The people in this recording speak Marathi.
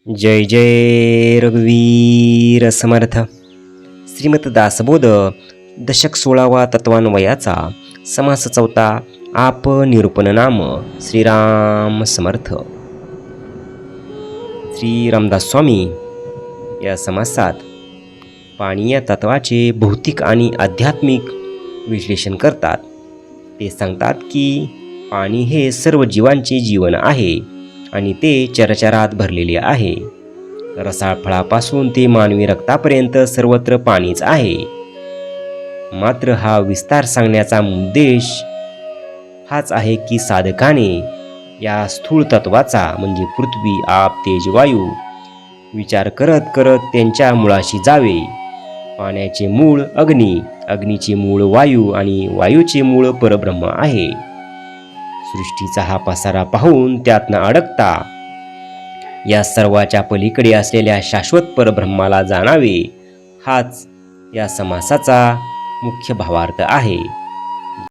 जय जय रघुवीर समर्थ. श्रीमद दासबोध दशक 16वा तत्वान्वयाचा समास 4. आप निरूपण नाम श्रीराम समर्थ. श्री रामदास स्वामी या समासात पाणी या तत्वाचे भौतिक आणि आध्यात्मिक विश्लेषण करतात. ते सांगतात की पाणी हे सर्व जीवांचे जीवन आहे आणि ते चराचरात भरलेले आहे. रसाळ फळापासून ते मानवी रक्तापर्यंत सर्वत्र पाणीच आहे. मात्र हा विस्तार सांगण्याचा उद्देश हाच आहे की साधकाने या स्थूल तत्वाचा म्हणजे पृथ्वी, आप, तेज, वायू विचार करत करत त्यांच्या मुळाशी जावे. पाण्याचे मूळ अग्नी, अग्नीचे मूळ वायू आणि वायूचे मूळ परब्रह्म आहे. सृष्टीचा हा पसारा पाहून त्यातनं अडकता या सर्वाच्या पलीकडे असलेल्या शाश्वत परब्रह्माला जाणावे, हाच या समासाचा मुख्य भावार्थ आहे.